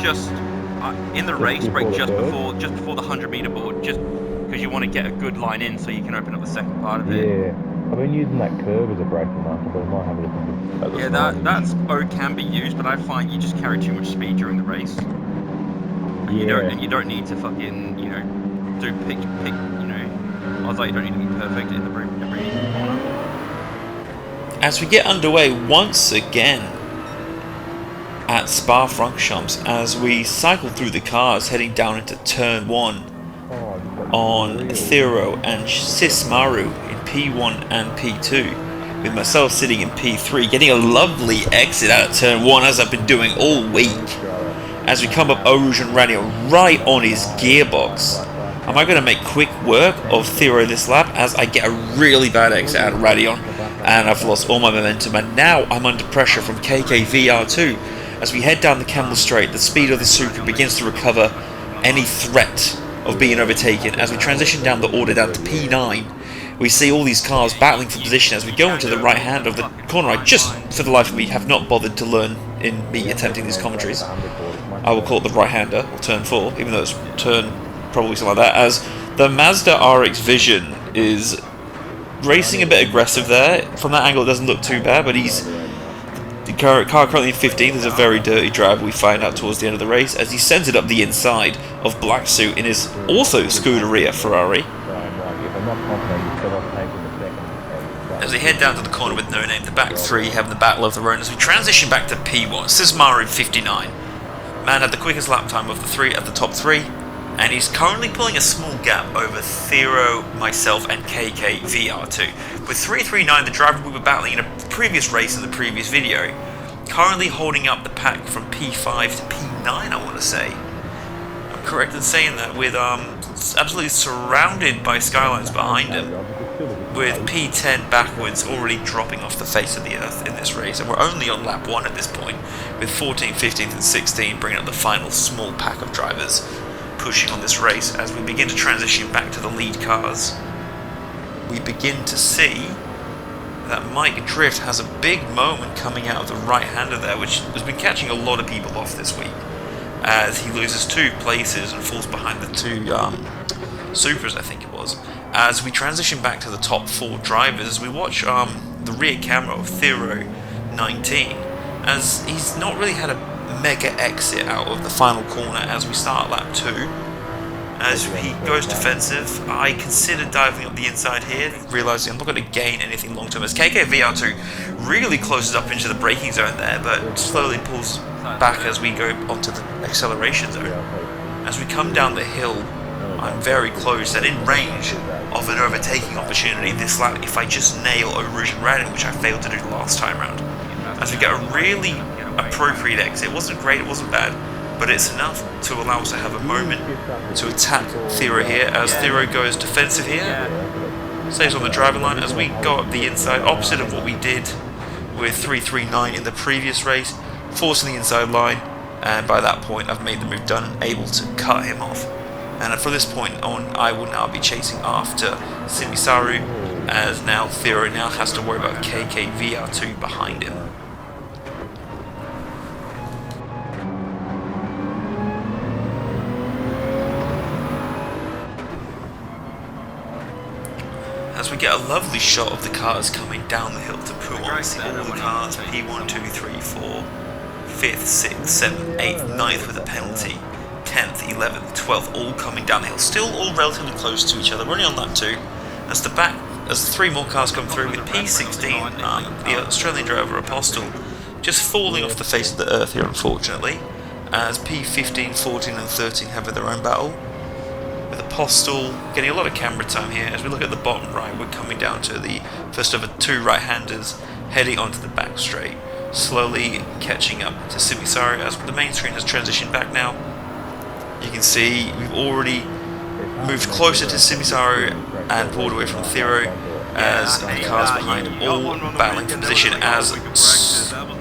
Just in the race, brake just before the 100-meter board, just because you want to get a good line in so you can open up the second part of it. Yeah, I've been using that curve as a braking marker, but I might have a look at the Yeah, that can be used, but I find you just carry too much speed during the race. And you don't need to fucking, do pick, I was like, you don't need to be perfect in every corner. As we get underway once again at Spa-Francorchamps, as we cycle through the cars heading down into turn 1 on Thero and Sismaru in P1 and P2, with myself sitting in P3, getting a lovely exit out of turn 1 as I've been doing all week. As we come up Rouge and Radio right on his gearbox. Am I going to make quick work of Thero this lap, as I get a really bad exit out of Radion and I've lost all my momentum, and now I'm under pressure from VR2. As we head down the Camel Straight, the speed of the Supra begins to recover any threat of being overtaken. As we transition down the order down to P9, we see all these cars battling for position as we go into the right hand of the corner. I just, for the life of me, have not bothered to learn in me attempting these commentaries. I will call it the right-hander, or turn 4, even though it's turn probably something like that, as the Mazda RX Vision is racing a bit aggressive there. From that angle it doesn't look too bad, but the car currently in 15th is a very dirty driver, we find out towards the end of the race, as he sends it up the inside of Black Suit in his also Scuderia Ferrari. As we head down to the corner with No Name, the back three have the battle of their own as we transition back to P1. Sismaru 59. Man had the quickest lap time of the three at the top three, and he's currently pulling a small gap over Thero, myself, and VR2. With 339, the driver we were battling in a previous race in the previous video, currently holding up the pack from P5 to P9, I want to say. I'm correct in saying that, with absolutely surrounded by skylines behind him, with P10 backwards already dropping off the face of the earth in this race, and we're only on lap 1 at this point, with 14th, 15th and 16th bringing up the final small pack of drivers pushing on this race. As we begin to transition back to the lead cars, we begin to see that Mike Drift has a big moment coming out of the right-hander there, which has been catching a lot of people off this week, as he loses 2 places and falls behind the 2 Supras, I think it was. As we transition back to the top 4 drivers, we watch the rear camera of Thero 19, as he's not really had a mega exit out of the final corner as we start lap 2. As he goes defensive, I consider diving up the inside here, realising I'm not going to gain anything long term, as VR2 really closes up into the braking zone there, but slowly pulls back as we go onto the acceleration zone. As we come down the hill, I'm very close and in range of an overtaking opportunity this lap if I just nail Rouge and Radin, which I failed to do last time round. As we get a really appropriate exit. It wasn't great, it wasn't bad, but it's enough to allow us to have a moment to attack Thero here, as Thero goes defensive here, stays on the driving line as we go up the inside, opposite of what we did with 339 in the previous race, forcing the inside line, and by that point I've made the move done and able to cut him off. And from this point on, I will now be chasing after Simisaru, as now Thero now has to worry about VR2 behind him. As we get a lovely shot of the cars coming down the hill to Pouhon, see all the cars, P1, 2, 3, 4, 5th, 6th, 7th, 8th, 9th with a penalty, 10th, 11th, 12th, all coming down the hill, still all relatively close to each other. We're only on lap 2, as the 3 more cars come through, with P16, the Australian driver Apostle, just falling off the face of the earth here, unfortunately, as P15, 14 and 13 have their own battle, with Apostle getting a lot of camera time here. As we look at the bottom right, we're coming down to the first of the 2 right-handers heading onto the back straight, slowly catching up to Simisaru as the main screen has transitioned back now. You can see we've already moved closer to Simisaru and pulled away from Thero, as the cars behind all battling for position, as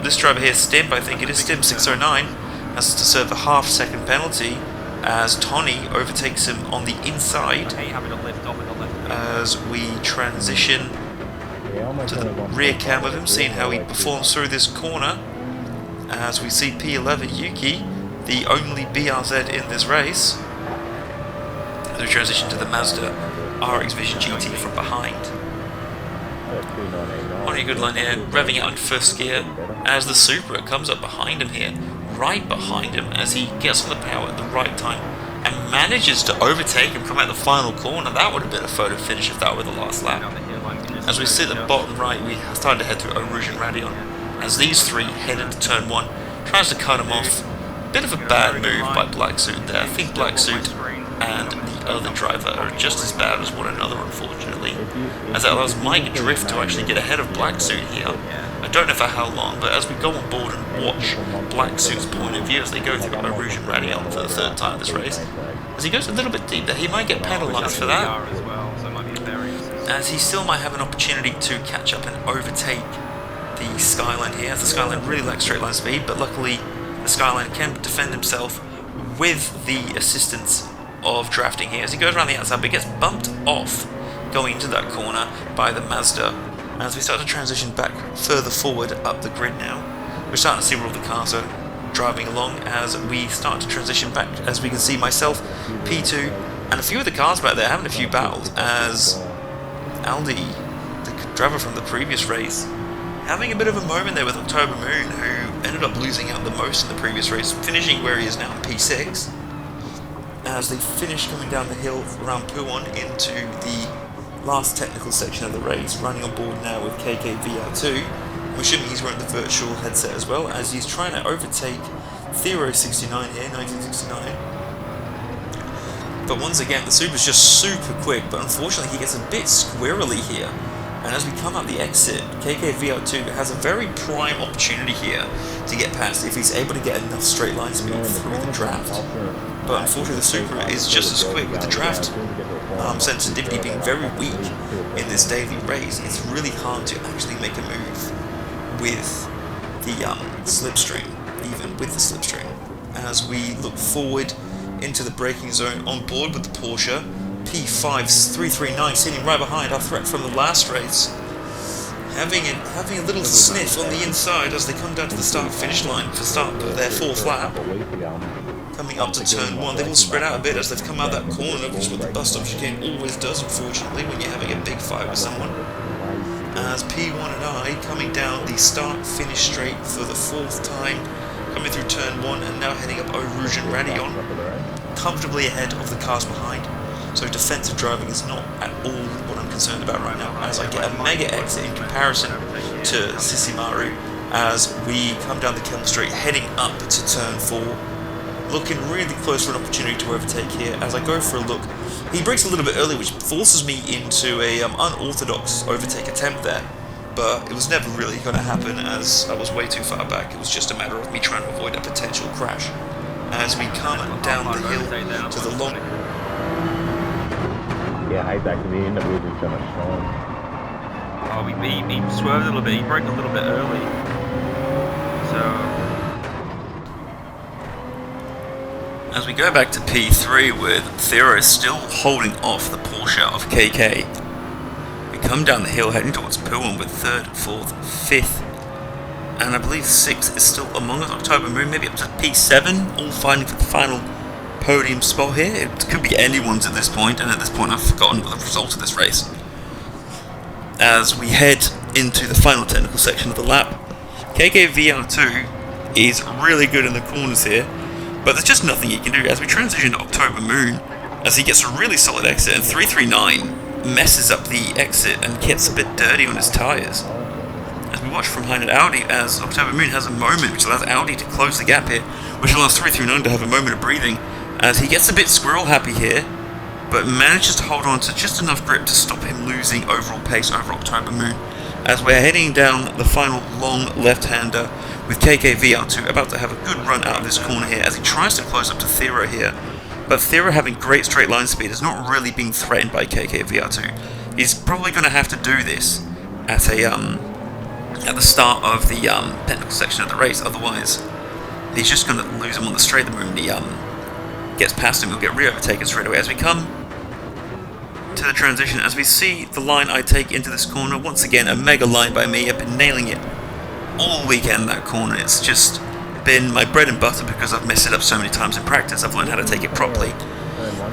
this driver here, Stimp, I think it is Stimp 609, has to serve a half-second penalty as Tony overtakes him on the inside. As we transition to the rear cam of him, seeing how he performs through this corner, as we see P11 Yuki, the only BRZ in this race, as we transition to the Mazda RX Vision GT from behind. On a good line here, revving it on first gear as the Supra comes up behind him here, right behind him as he gets on the power at the right time and manages to overtake him from at the final corner. That would have been a photo finish if that were the last lap. As we see at the bottom right, we started to head through Eau Rouge and Radion as these three head into turn 1, tries to cut him off. Bit of a bad move by Black Suit there. I think Black Suit and the other driver are just as bad as one another, unfortunately, as that allows Mike Drift to actually get ahead of Black Suit here. I don't know for how long, but as we go on board and watch Black Suit's point of view as they go through Eau Rouge and Radion for the third time this race, as he goes a little bit deep there, he might get penalised for that, as he still might have an opportunity to catch up and overtake the Skyline here, as the Skyline really lacks straight line speed, but luckily the Skyline can defend himself with the assistance of drafting here as he goes around the outside, but gets bumped off going into that corner by the Mazda. As we start to transition back further forward up the grid now, we're starting to see where all the cars are driving along as we start to transition back, as we can see myself, P2, and a few of the cars back there having a few battles, as Aldi, the driver from the previous race, having a bit of a moment there with October Moon, who ended up losing out the most in the previous race, finishing where he is now in P6. As they finish coming down the hill around Puon into the last technical section of the race, running on board now with KKVR2. I'm assuming he's wearing the virtual headset as well, as he's trying to overtake Thero69 here, 1969. But once again, the Supra's just super quick, but unfortunately he gets a bit squirrely here. And as we come out the exit, KKVR2 has a very prime opportunity here to get past if he's able to get enough straight line speed through the draft. But unfortunately the Supra is just as quick with the draft sensitivity being very weak in this daily race. It's really hard to actually make a move with the slipstream, even with the slipstream. As we look forward into the braking zone on board with the Porsche, P5339 sitting right behind our threat from the last race, having a little sniff on the inside as they come down to the start-finish line for start of their fourth lap. Coming up to turn 1, they've all spread out a bit as they've come out that corner, which is what the bus stop chicane always does, unfortunately, when you're having a big fight with someone. As P1 and I coming down the start-finish straight for the fourth time, coming through turn 1 and now heading up Eau Rouge and Radion, comfortably ahead of the cars behind. So defensive driving is not at all what I'm concerned about right now, as I get a mega exit in comparison to Sisimaru as we come down the Kelm Straight heading up to turn 4. Looking really close for an opportunity to overtake here. As I go for a look, he brakes a little bit early, which forces me into a unorthodox overtake attempt there. But it was never really going to happen as I was way too far back. It was just a matter of me trying to avoid a potential crash. As we come down the hill to the long... Yeah, I actually ended up losing so much time. Oh, he swerved a little bit, he broke a little bit early. So... As we go back to P3 with Thero still holding off the Porsche of KK, we come down the hill heading towards Puon with 3rd, 4th, 5th, and I believe 6th is still among us. October Moon, maybe up to P7, all fighting for the final podium spot here. It could be anyone's at this point, and at this point I've forgotten the result of this race. As we head into the final technical section of the lap, KKVR2 is really good in the corners here, but there's just nothing he can do as we transition to October Moon, as he gets a really solid exit, and 339 messes up the exit and gets a bit dirty on his tyres. As we watch from behind at Audi, as October Moon has a moment which allows Audi to close the gap here, which allows 339 to have a moment of breathing, as he gets a bit squirrel happy here, but manages to hold on to just enough grip to stop him losing overall pace over October Moon, as we're heading down the final long left-hander with KKVR2 about to have a good run out of this corner here as he tries to close up to Thero here, but Thero having great straight line speed is not really being threatened by KKVR2. He's probably going to have to do this at the start of the technical section of the race, otherwise he's just going to lose him on the straight the moment he gets past him. He'll get re-overtaken straight away. As we come to the transition, as we see the line I take into this corner, once again a mega line by me. I've been nailing it all weekend, that corner. It's just been my bread and butter because I've messed it up so many times in practice. I've learned how to take it properly.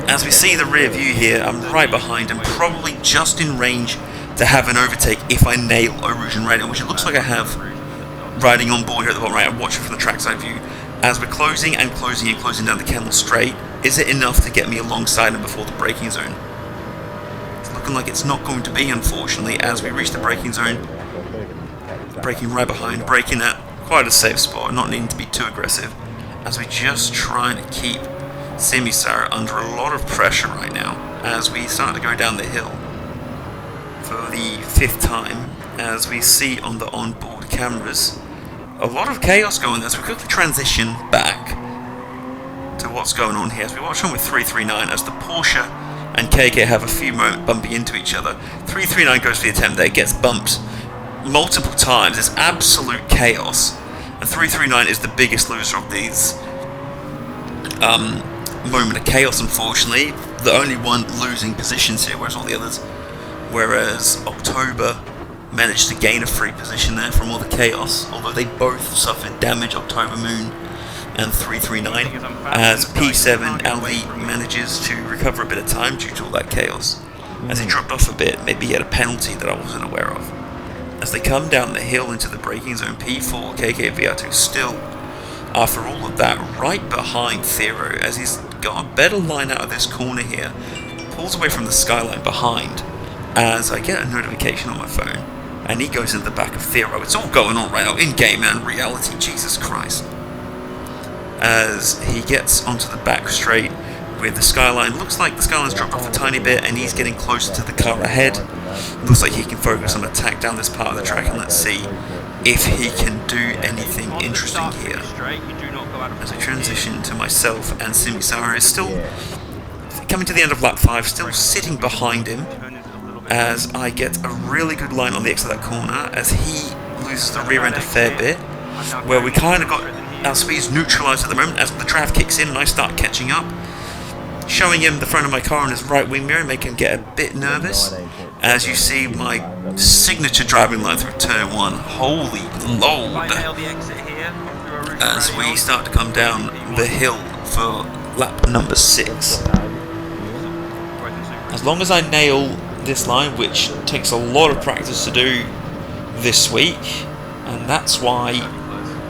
As we see the rear view here, I'm right behind him, probably just in range to have an overtake if I nail Erosion Radar, which it looks like I have riding on board here at the bottom right. I'm watching from the trackside view. As we're closing and closing and closing down the Kennel Straight, is it enough to get me alongside him before the braking zone? It's looking like it's not going to be, unfortunately, as we reach the braking zone. Braking right behind, braking at quite a safe spot, not needing to be too aggressive, as we just trying to keep Simisara under a lot of pressure right now, as we start to go down the hill for the 5th time, as we see on the onboard cameras a lot of chaos going there. So we quickly transition back to what's going on here as we watch on with 339 as the Porsche and KK have a few moments bumping into each other. 339 goes for the attempt there, gets bumped multiple times. It's absolute chaos, and 339 is the biggest loser of these moment of chaos, unfortunately. The only one losing positions here, whereas October managed to gain a free position there from all the chaos, although they both suffered damage, October Moon and 339, as P7 Ali manages to recover a bit of time due to all that chaos. As he dropped off a bit, maybe he had a penalty that I wasn't aware of. As they come down the hill into the braking zone, P4, KK VR2 still, after all of that, right behind Thero, as he's got a better line out of this corner here, pulls away from the skyline behind, as I get a notification on my phone, and he goes into the back of Thero. It's all going on right now, in-game and reality, Jesus Christ. As he gets onto the back straight with the skyline, looks like the skyline's dropped off a tiny bit, and he's getting closer to the car ahead. Looks like he can focus on attack down this part of the track, and let's see if he can do anything interesting here. As I transition to myself, and Simisara is still coming to the end of lap 5, still sitting behind him, as I get a really good line on the exit of that corner, as he loses the rear end a fair bit, where we kind of got our speeds neutralised at the moment as the draft kicks in and I start catching up, showing him the front of my car on his right wing mirror, making him get a bit nervous. As you see my signature driving line through turn 1, holy lord, as we start to come down the hill for lap number 6. As long as I nail this line, which takes a lot of practice to do this week, and that's why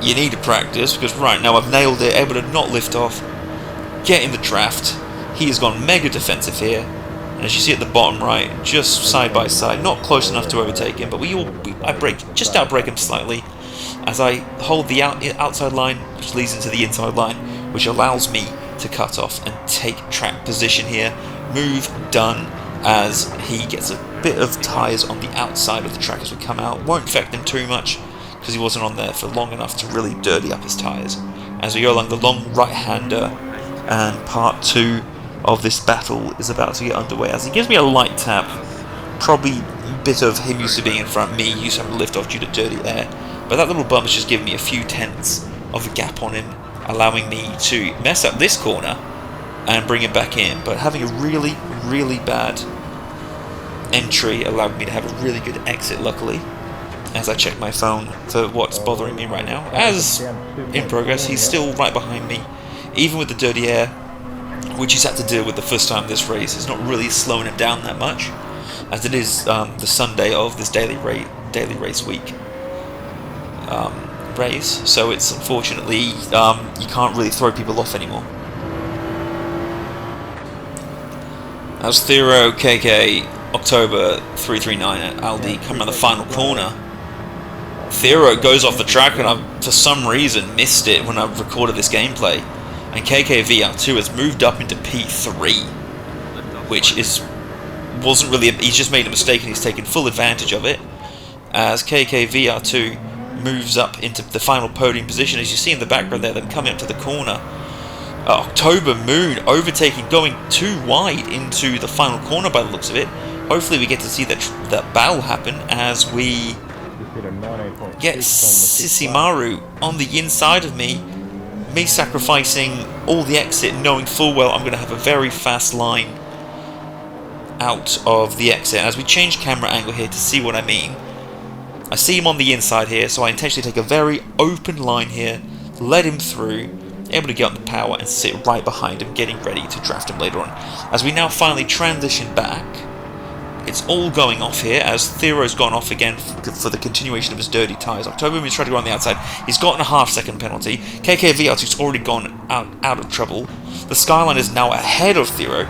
you need to practice, because right now I've nailed it, able to not lift off, get in the draft. He has gone mega defensive here, and as you see at the bottom right, just side by side, not close enough to overtake him, but I just outbrake him slightly, as I hold the outside line, which leads into the inside line, which allows me to cut off and take track position here. Move done, as he gets a bit of tyres on the outside of the track as we come out. Won't affect him too much, because he wasn't on there for long enough to really dirty up his tyres. As we go along the long right-hander, and part 2 of this battle is about to get underway, as he gives me a light tap, probably a bit of him used to being in front of me, used to having to lift off due to dirty air, but that little bump has just given me a few tenths of a gap on him, allowing me to mess up this corner and bring him back in, but having a really, really bad entry allowed me to have a really good exit, luckily, as I check my phone for what's bothering me right now. As in progress, he's still right behind me, even with the dirty air, which he's had to deal with the first time this race. It's not really slowing him down that much, as it is the Sunday of this daily race week race, so it's unfortunately you can't really throw people off anymore. As Thero, KK, October 339 and Aldi come around the final corner, Thero goes off the track, and I, for some reason, missed it when I recorded this gameplay. And KK VR2 has moved up into P3, which wasn't really. He's just made a mistake and he's taken full advantage of it. As KK VR2 moves up into the final podium position, as you see in the background there, them coming up to the corner. October Moon overtaking, going too wide into the final corner by the looks of it. Hopefully we get to see that battle happen as we get Sisimaru on the inside of me sacrificing all the exit, knowing full well I'm going to have a very fast line out of the exit. As we change camera angle here to see what I mean, I see him on the inside here, so I intentionally take a very open line here led him through, able to get on the power and sit right behind him, getting ready to draft him later on. As we now finally transition back, it's all going off here as Thero's gone off again for the continuation of his dirty tyres. October Moon's trying to go on the outside. He's gotten a half-second penalty. KKVR2's already gone out of trouble. The Skyline is now ahead of Thero.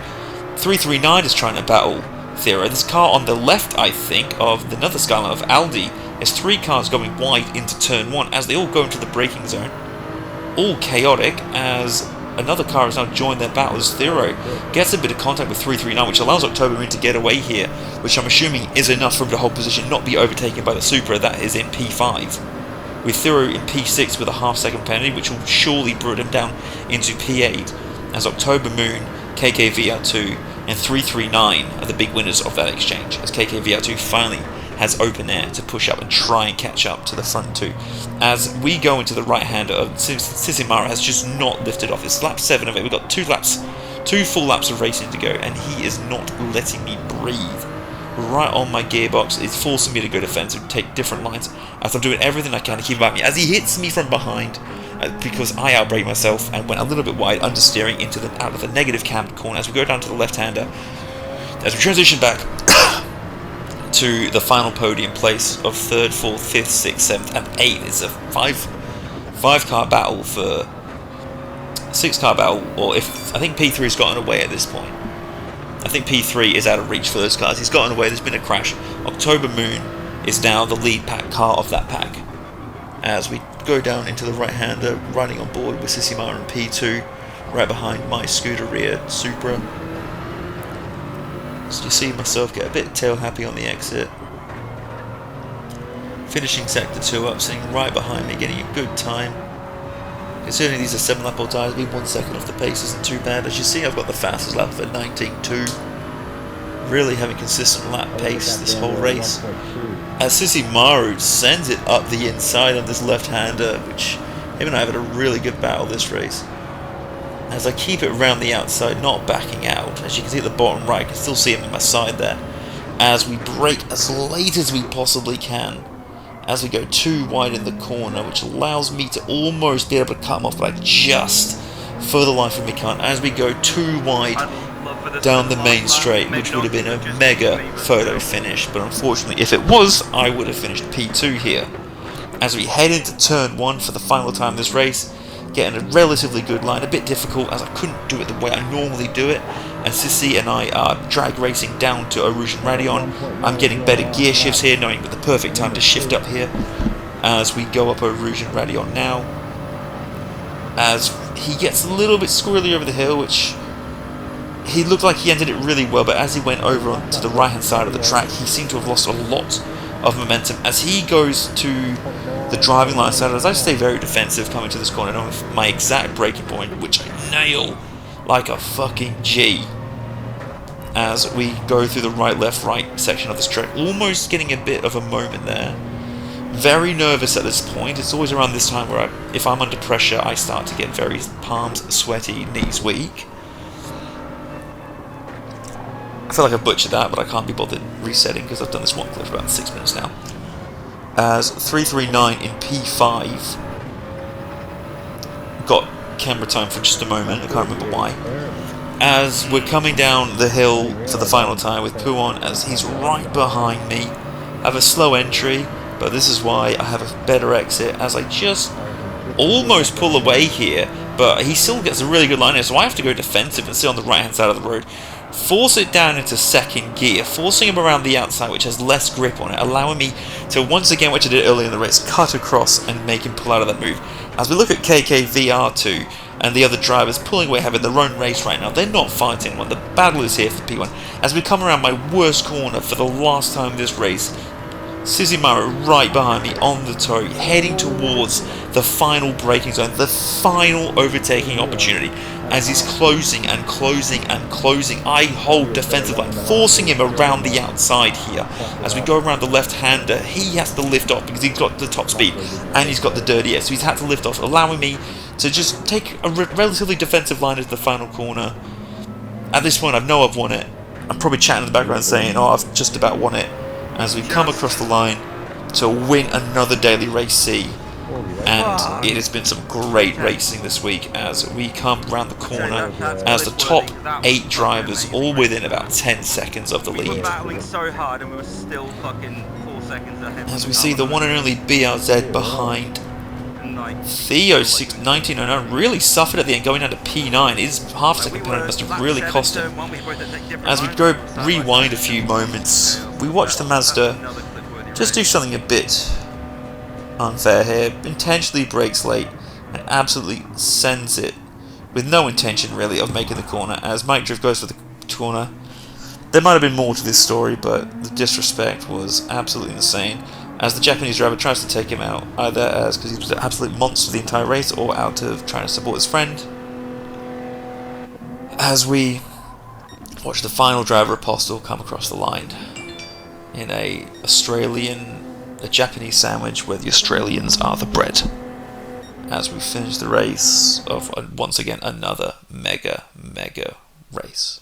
339 is trying to battle Thero. This car on the left, I think, of another Skyline of Aldi, is 3 cars going wide into turn 1 as they all go into the braking zone. All chaotic as another car has now joined their battle as Thero gets a bit of contact with 339, which allows October Moon to get away here, which I'm assuming is enough for him to hold position, not be overtaken by the Supra that is in P5. With Thero in P6 with a half-second penalty, which will surely put him down into P8, as October Moon, KKVR2, and 339 are the big winners of that exchange, as KKVR2 finally has open air to push up and try and catch up to the front two. As we go into the right-hander, Sisimara has just not lifted off. It's lap 7 of it. We've got 2 full laps of racing to go, and he is not letting me breathe. Right on my gearbox, it's forcing me to go defensive, take different lines, as I'm doing everything I can to keep him at me. As he hits me from behind, because I outbraked myself and went a little bit wide, understeering out of the negative cam corner. As we go down to the left-hander, as we transition back to the final podium place of 3rd, 4th, 5th, 6th, 7th, and 8th. It's a five-car battle for 6-car battle, or if I think P3 has gotten away at this point. I think P3 is out of reach for those cars. He's gotten away. There's been a crash. October Moon is now the lead pack car of that pack. As we go down into the right-hander, riding on board with Sisimara and P2, right behind my Scuderia Supra. So you see myself get a bit tail happy on the exit. Finishing sector 2 up, sitting right behind me, getting a good time. Considering these are 7-lap old tyres, being 1 second off the pace isn't too bad. As you see, I've got the fastest lap at 19.2. Really having consistent lap pace this whole race. As Sisimara sends it up the inside on this left-hander, which him and I have had a really good battle this race. As I keep it around the outside, not backing out. As you can see at the bottom right, I can still see him on my side there. As we brake as late as we possibly can. As we go too wide in the corner, which allows me to almost be able to cut him off, but I just, for the life of me, can't. As we go too wide down the main straight, which would have been a mega photo finish. But unfortunately, if it was, I would have finished P2 here. As we head into turn 1 for the final time this race, getting a relatively good line, a bit difficult as I couldn't do it the way I normally do it, and Sissi and I are drag racing down to Rouge and Radion. I'm getting better gear shifts here, knowing the perfect time to shift up here as we go up Rouge and Radion now, as he gets a little bit squirrely over the hill, which he looked like he ended it really well, but as he went over onto the right hand side of the track, he seemed to have lost a lot of momentum as he goes to the driving line side. As I stay very defensive coming to this corner, I know my exact braking point, which I nail like a fucking G. As we go through the right, left, right section of this track, almost getting a bit of a moment there. Very nervous at this point. It's always around this time where if I'm under pressure, I start to get very palms sweaty, knees weak. I feel like I butchered that, but I can't be bothered resetting because I've done this one clip for about 6 minutes now. As 339 in P5 got camera time for just a moment, I can't remember why. As we're coming down the hill for the final time with Puon, as he's right behind me. I have a slow entry, but this is why I have a better exit, as I just almost pull away here, but he still gets a really good line here, so I have to go defensive and sit on the right hand side of the road. Force it down into second gear, forcing him around the outside, which has less grip on it, allowing me to once again, which I did earlier in the race, cut across and make him pull out of that move. As we look at KKVR2 and the other drivers pulling away, having their own race right now, they're not fighting one. The battle is here for P1. As we come around my worst corner for the last time this race, Sisimara right behind me on the toe, heading towards the final braking zone, the final overtaking opportunity. As he's closing and closing and closing, I hold defensive line, forcing him around the outside here. As we go around the left-hander, he has to lift off because he's got the top speed and he's got the dirty air, so he's had to lift off, allowing me to just take a relatively defensive line as the final corner. At this point, I know I've won it. I'm probably chatting in the background saying, oh, I've just about won it. As we come across the line to win another daily race C. and it has been some great racing this week as we come around the corner as the top 8 drivers all within about 10 seconds of the We were lead. battling so hard and we were still fucking 4 seconds ahead. As we see the one and only BRZ behind Theo 1909 really suffered at the end, going down to P9. His half-second penalty must have really cost him. As we go rewind a few moments, we watch the Mazda just do something a bit unfair here. Intentionally brakes late and absolutely sends it with no intention really of making the corner. As Mike Drift goes for the corner, there might have been more to this story, but the disrespect was absolutely insane. As the Japanese driver tries to take him out, either as because he was an absolute monster the entire race, or out of trying to support his friend. As we watch the final driver Apostle come across the line in a Japanese sandwich where the Australians are the bread. As we finish the race of once again another mega race.